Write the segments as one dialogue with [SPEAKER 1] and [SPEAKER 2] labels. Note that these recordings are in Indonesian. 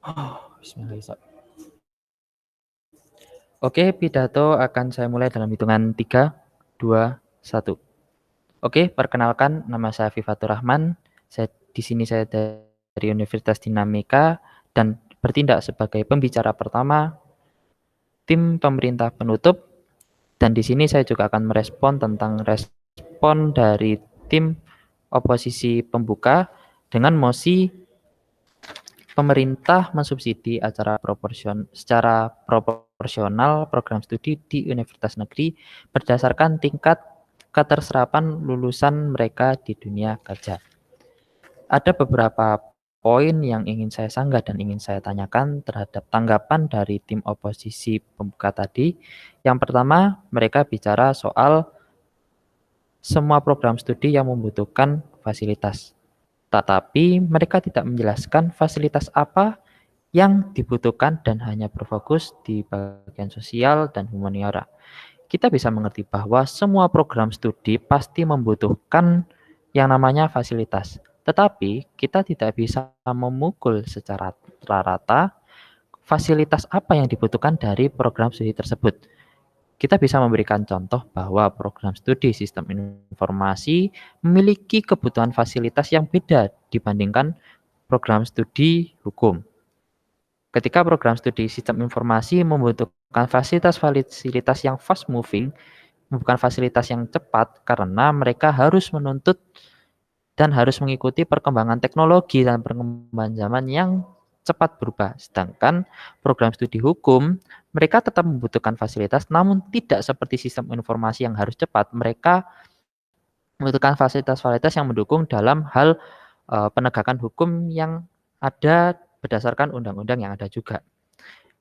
[SPEAKER 1] Bismillahirrahmanirrahim. Oke, pidato akan saya mulai dalam hitungan 3, 2, 1. Oke, perkenalkan nama saya Fifatur Rahman. Saya dari Universitas Dinamika dan bertindak sebagai pembicara pertama tim pemerintah penutup, dan di sini saya juga akan merespon tentang respon dari tim oposisi pembuka dengan mosi pemerintah mensubsidi secara proporsional program studi di universitas negeri berdasarkan tingkat keterserapan lulusan mereka di dunia kerja. Ada beberapa poin yang ingin saya sanggah dan ingin saya tanyakan terhadap tanggapan dari tim oposisi pembuka tadi. Yang pertama, mereka bicara soal semua program studi yang membutuhkan fasilitas. Tetapi mereka tidak menjelaskan fasilitas apa yang dibutuhkan dan hanya berfokus di bagian sosial dan humaniora. Kita bisa mengerti bahwa semua program studi pasti membutuhkan yang namanya fasilitas. Tetapi kita tidak bisa memukul secara rata fasilitas apa yang dibutuhkan dari program studi tersebut. Kita bisa memberikan contoh bahwa program studi sistem informasi memiliki kebutuhan fasilitas yang beda dibandingkan program studi hukum. Ketika program studi sistem informasi membutuhkan fasilitas-fasilitas yang fast moving, bukan fasilitas yang cepat karena mereka harus menuntut dan harus mengikuti perkembangan teknologi dan perkembangan zaman yang cepat berubah. Sedangkan program studi hukum, mereka tetap membutuhkan fasilitas namun tidak seperti sistem informasi yang harus cepat. Mereka membutuhkan fasilitas-fasilitas yang mendukung dalam hal penegakan hukum yang ada berdasarkan undang-undang yang ada juga.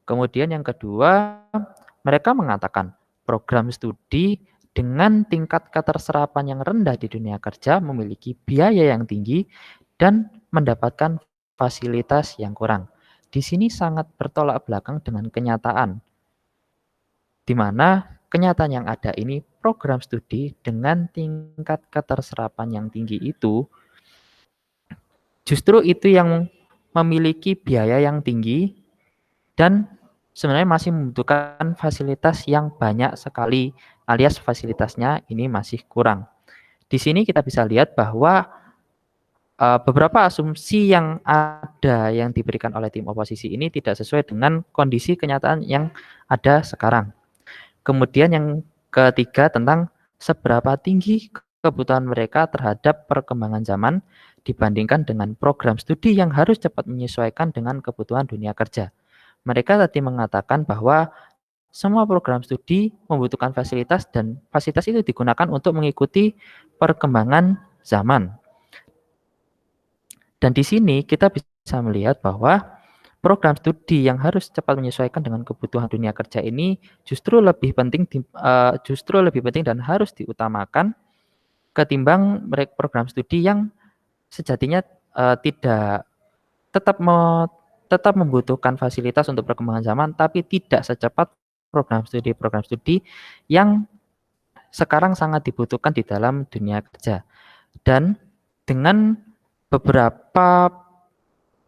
[SPEAKER 1] Kemudian yang kedua, mereka mengatakan program studi dengan tingkat keterserapan yang rendah di dunia kerja memiliki biaya yang tinggi dan mendapatkan fasilitas yang kurang. Di sini sangat bertolak belakang dengan kenyataan, di mana kenyataan yang ada ini program studi dengan tingkat keterserapan yang tinggi itu justru itu yang memiliki biaya yang tinggi dan sebenarnya masih membutuhkan fasilitas yang banyak sekali, alias fasilitasnya ini masih kurang. Di sini kita bisa lihat bahwa beberapa asumsi yang ada yang diberikan oleh tim oposisi ini tidak sesuai dengan kondisi kenyataan yang ada sekarang. Kemudian yang ketiga tentang seberapa tinggi kebutuhan mereka terhadap perkembangan zaman dibandingkan dengan program studi yang harus cepat menyesuaikan dengan kebutuhan dunia kerja. Mereka tadi mengatakan bahwa semua program studi membutuhkan fasilitas dan fasilitas itu digunakan untuk mengikuti perkembangan zaman. Dan di sini kita bisa melihat bahwa program studi yang harus cepat menyesuaikan dengan kebutuhan dunia kerja ini justru lebih penting dan harus diutamakan ketimbang program studi yang sejatinya tidak tetap membutuhkan fasilitas untuk perkembangan zaman tapi tidak secepat program studi yang sekarang sangat dibutuhkan di dalam dunia kerja. Dan dengan beberapa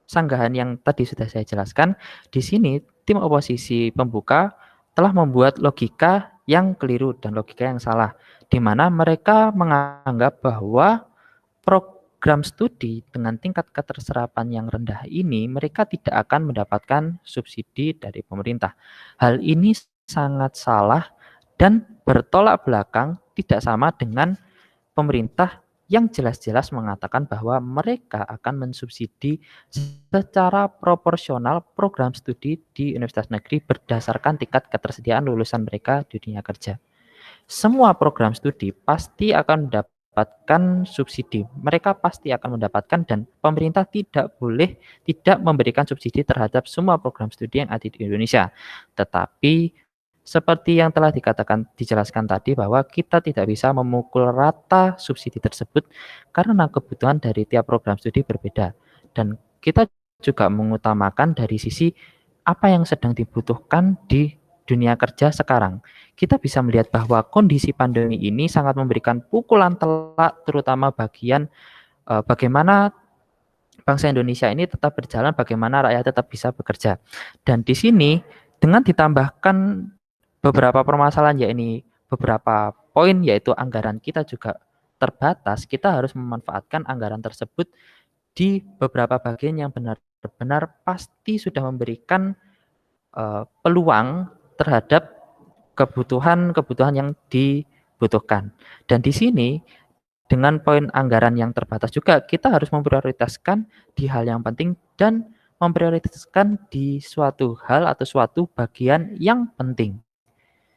[SPEAKER 1] sanggahan yang tadi sudah saya jelaskan, di sini tim oposisi pembuka telah membuat logika yang keliru dan logika yang salah, di mana mereka menganggap bahwa program studi dengan tingkat keterserapan yang rendah ini mereka tidak akan mendapatkan subsidi dari pemerintah. Hal ini sangat salah dan bertolak belakang, tidak sama dengan pemerintah yang jelas-jelas mengatakan bahwa mereka akan mensubsidi secara proporsional program studi di universitas negeri berdasarkan tingkat ketersediaan lulusan mereka di dunia kerja. Semua program studi pasti akan mendapatkan subsidi. Mereka pasti akan mendapatkan dan pemerintah tidak boleh tidak memberikan subsidi terhadap semua program studi yang ada di Indonesia. Tetapi seperti yang telah dijelaskan tadi bahwa kita tidak bisa memukul rata subsidi tersebut karena kebutuhan dari tiap program studi berbeda. Dan kita juga mengutamakan dari sisi apa yang sedang dibutuhkan di dunia kerja sekarang. Kita bisa melihat bahwa kondisi pandemi ini sangat memberikan pukulan telak terutama bagaimana bangsa Indonesia ini tetap berjalan, bagaimana rakyat tetap bisa bekerja. Dan di sini dengan ditambahkan beberapa permasalahan, yakni beberapa poin, yaitu anggaran kita juga terbatas, kita harus memanfaatkan anggaran tersebut di beberapa bagian yang benar-benar pasti sudah memberikan peluang terhadap kebutuhan-kebutuhan yang dibutuhkan. Dan di sini dengan poin anggaran yang terbatas juga kita harus memprioritaskan di hal yang penting dan memprioritaskan di suatu hal atau suatu bagian yang penting,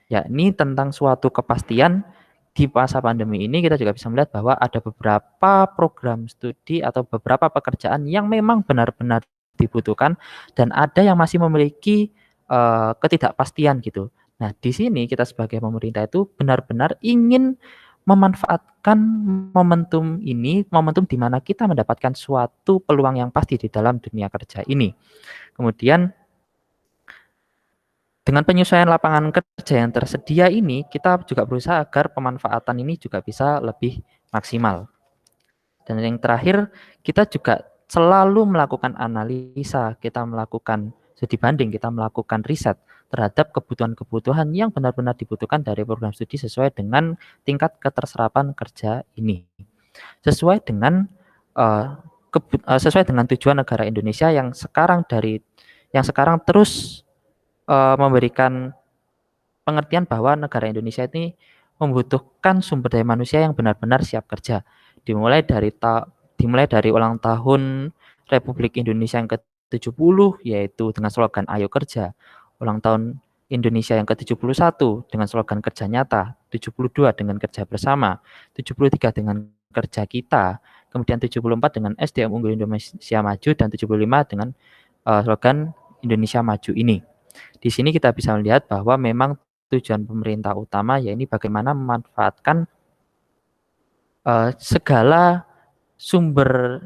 [SPEAKER 1] yakni tentang suatu kepastian. Di masa pandemi ini kita juga bisa melihat bahwa ada beberapa program studi atau beberapa pekerjaan yang memang benar-benar dibutuhkan dan ada yang masih memiliki ketidakpastian gitu. Nah, di sini kita sebagai pemerintah itu benar-benar ingin memanfaatkan momentum ini, momentum di mana kita mendapatkan suatu peluang yang pasti di dalam dunia kerja ini. Kemudian dengan penyesuaian lapangan kerja yang tersedia ini, kita juga berusaha agar pemanfaatan ini juga bisa lebih maksimal. Dan yang terakhir, kita juga selalu melakukan analisa, kita melakukan studi banding, kita melakukan riset terhadap kebutuhan-kebutuhan yang benar-benar dibutuhkan dari program studi sesuai dengan tingkat keterserapan kerja ini. Sesuai dengan sesuai dengan tujuan negara Indonesia yang sekarang terus memberikan pengertian bahwa negara Indonesia ini membutuhkan sumber daya manusia yang benar-benar siap kerja. Dimulai dari ulang tahun Republik Indonesia yang ke-70 yaitu dengan slogan Ayo Kerja. Ulang tahun Indonesia yang ke-71 dengan slogan Kerja Nyata, 72 dengan Kerja Bersama, 73 dengan Kerja Kita, kemudian 74 dengan SDM Unggul Indonesia Maju, dan 75 dengan slogan Indonesia Maju ini. Di sini kita bisa melihat bahwa memang tujuan pemerintah utama yaitu bagaimana memanfaatkan segala sumber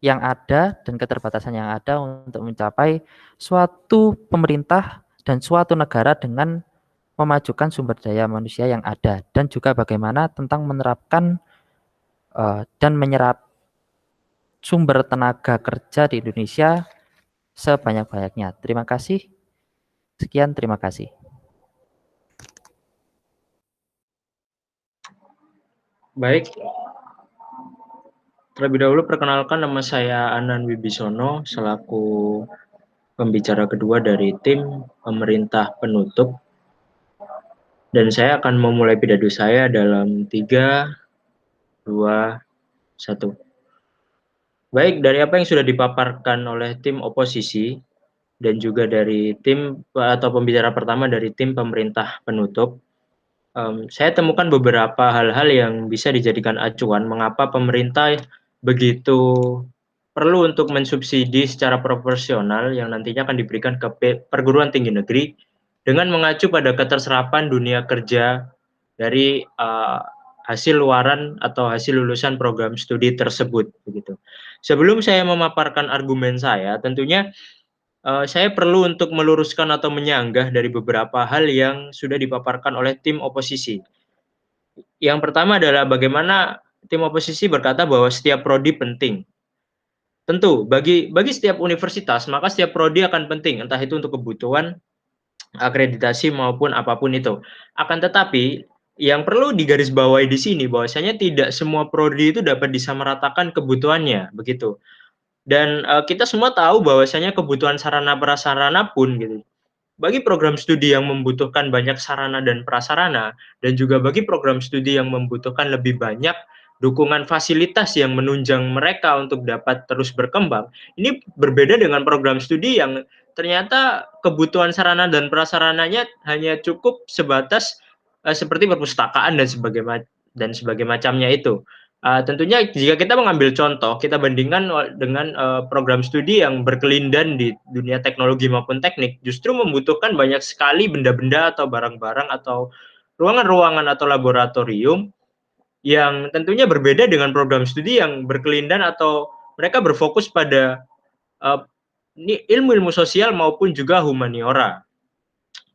[SPEAKER 1] yang ada dan keterbatasan yang ada untuk mencapai suatu pemerintah dan suatu negara dengan memajukan sumber daya manusia yang ada, dan juga bagaimana tentang menerapkan dan menyerap sumber tenaga kerja di Indonesia sebanyak-banyaknya. Terima kasih. Sekian, terima kasih.
[SPEAKER 2] Baik, terlebih dahulu perkenalkan, nama saya Anan Wibisono selaku pembicara kedua dari tim pemerintah penutup, dan saya akan memulai pidato saya dalam 3, 2, 1. Baik, dari apa yang sudah dipaparkan oleh tim oposisi dan juga dari tim atau pembicara pertama dari tim pemerintah penutup, saya temukan beberapa hal-hal yang bisa dijadikan acuan mengapa pemerintah begitu perlu untuk mensubsidi secara proporsional yang nantinya akan diberikan ke perguruan tinggi negeri dengan mengacu pada keterserapan dunia kerja dari hasil luaran atau hasil lulusan program studi tersebut begitu. Sebelum saya memaparkan argumen saya, tentunya saya perlu untuk meluruskan atau menyanggah dari beberapa hal yang sudah dipaparkan oleh tim oposisi. Yang pertama adalah bagaimana tim oposisi berkata bahwa setiap prodi penting. Tentu, bagi setiap universitas, maka setiap prodi akan penting, entah itu untuk kebutuhan akreditasi maupun apapun itu. Akan tetapi, yang perlu digarisbawahi di sini bahwasanya tidak semua prodi itu dapat disamaratakan kebutuhannya, begitu. Dan kita semua tahu bahwasanya kebutuhan sarana prasarana pun gitu. Bagi program studi yang membutuhkan banyak sarana dan prasarana, dan juga bagi program studi yang membutuhkan lebih banyak dukungan fasilitas yang menunjang mereka untuk dapat terus berkembang, ini berbeda dengan program studi yang ternyata kebutuhan sarana dan prasarananya hanya cukup sebatas seperti perpustakaan dan sebagai macamnya itu. Tentunya jika kita mengambil contoh, kita bandingkan dengan program studi yang berkelindan di dunia teknologi maupun teknik, justru membutuhkan banyak sekali benda-benda atau barang-barang atau ruangan-ruangan atau laboratorium yang tentunya berbeda dengan program studi yang berkelindan atau mereka berfokus pada ilmu-ilmu sosial maupun juga humaniora.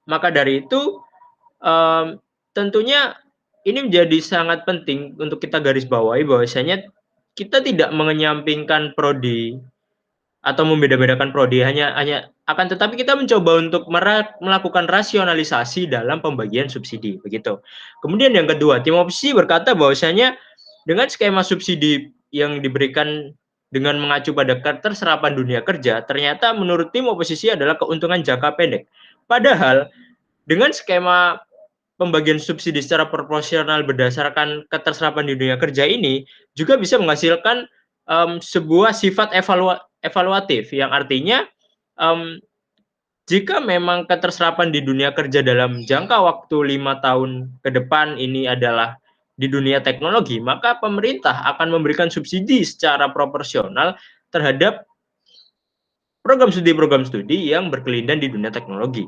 [SPEAKER 2] Maka dari itu, tentunya ini menjadi sangat penting untuk kita garis bawahi bahwasanya kita tidak mengenyampingkan prodi atau membeda-bedakan prodi, hanya akan tetapi kita mencoba untuk melakukan rasionalisasi dalam pembagian subsidi, begitu. Kemudian yang kedua, tim oposisi berkata bahwasanya dengan skema subsidi yang diberikan dengan mengacu pada keterserapan dunia kerja, ternyata menurut tim oposisi adalah keuntungan jangka pendek. Padahal dengan skema pembagian subsidi secara proporsional berdasarkan keterserapan di dunia kerja ini juga bisa menghasilkan sebuah sifat evaluatif, yang artinya jika memang keterserapan di dunia kerja dalam jangka waktu 5 tahun ke depan ini adalah di dunia teknologi, maka pemerintah akan memberikan subsidi secara proporsional terhadap program studi yang berkelindan di dunia teknologi.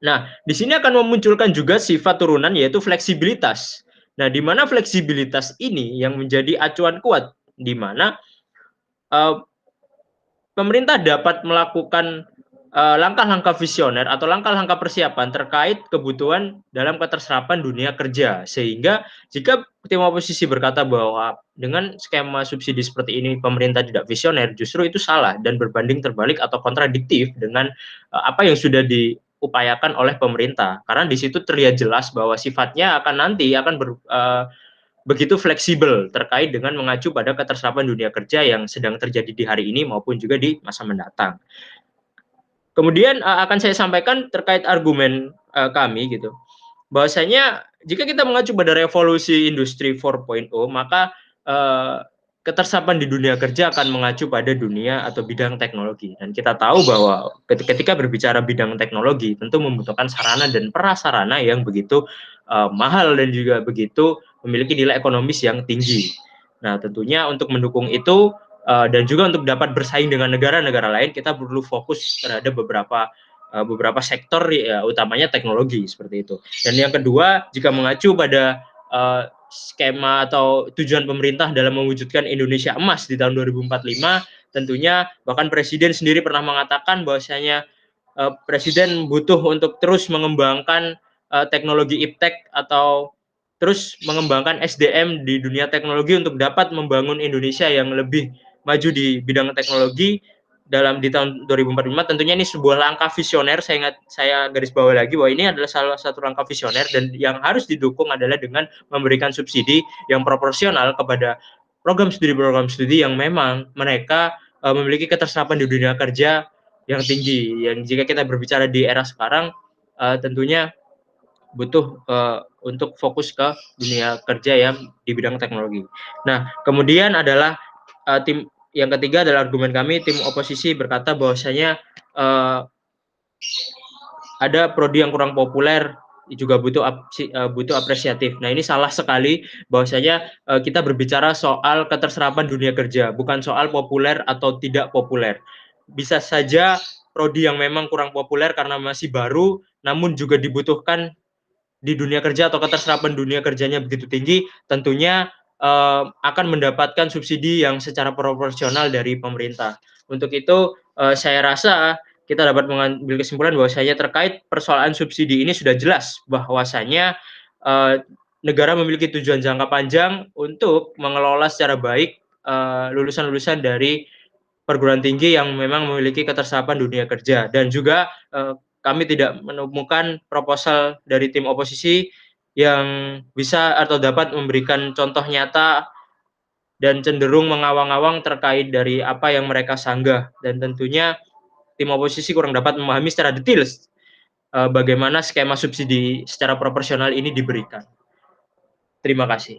[SPEAKER 2] Nah, di sini akan memunculkan juga sifat turunan, yaitu fleksibilitas. Nah, di mana fleksibilitas ini yang menjadi acuan kuat, di mana pemerintah dapat melakukan langkah-langkah visioner atau langkah-langkah persiapan terkait kebutuhan dalam keterserapan dunia kerja. Sehingga jika tim oposisi berkata bahwa dengan skema subsidi seperti ini pemerintah tidak visioner, justru itu salah dan berbanding terbalik atau kontradiktif dengan apa yang sudah diupayakan oleh pemerintah. Karena di situ terlihat jelas bahwa sifatnya akan begitu fleksibel terkait dengan mengacu pada keterserapan dunia kerja yang sedang terjadi di hari ini maupun juga di masa mendatang. Kemudian akan saya sampaikan terkait argumen kami gitu. Bahwasanya jika kita mengacu pada revolusi industri 4.0, maka keterserapan di dunia kerja akan mengacu pada dunia atau bidang teknologi. Dan kita tahu bahwa ketika berbicara bidang teknologi tentu membutuhkan sarana dan prasarana yang begitu mahal dan juga begitu memiliki nilai ekonomis yang tinggi. Nah, tentunya untuk mendukung itu dan juga untuk dapat bersaing dengan negara-negara lain, kita perlu fokus terhadap beberapa sektor, ya, utamanya teknologi seperti itu. Dan yang kedua, jika mengacu pada skema atau tujuan pemerintah dalam mewujudkan Indonesia emas di tahun 2045, tentunya bahkan Presiden sendiri pernah mengatakan bahwasanya Presiden butuh untuk terus mengembangkan teknologi iptek atau terus mengembangkan SDM di dunia teknologi untuk dapat membangun Indonesia yang lebih maju di bidang teknologi di tahun 2045. Tentunya ini sebuah langkah visioner. Saya garis bawah lagi bahwa ini adalah salah satu langkah visioner dan yang harus didukung adalah dengan memberikan subsidi yang proporsional kepada program studi yang memang mereka memiliki keterserapan di dunia kerja yang tinggi. Yang jika kita berbicara di era sekarang, tentunya butuh untuk fokus ke dunia kerja yang di bidang teknologi. Nah, kemudian adalah tim yang ketiga adalah argumen kami, tim oposisi berkata bahwasanya ada prodi yang kurang populer juga butuh apresiatif. Nah, ini salah sekali bahwasanya kita berbicara soal keterserapan dunia kerja, bukan soal populer atau tidak populer. Bisa saja prodi yang memang kurang populer karena masih baru, namun juga dibutuhkan di dunia kerja atau keterserapan dunia kerjanya begitu tinggi, tentunya akan mendapatkan subsidi yang secara proporsional dari pemerintah. Untuk itu, saya rasa kita dapat mengambil kesimpulan bahwasanya terkait persoalan subsidi ini sudah jelas bahwasanya negara memiliki tujuan jangka panjang untuk mengelola secara baik lulusan-lulusan dari perguruan tinggi yang memang memiliki keterserapan dunia kerja. Dan juga kami tidak menemukan proposal dari tim oposisi yang bisa atau dapat memberikan contoh nyata dan cenderung mengawang-awang terkait dari apa yang mereka sanggah. Dan tentunya tim oposisi kurang dapat memahami secara detail bagaimana skema subsidi secara proporsional ini diberikan. Terima kasih.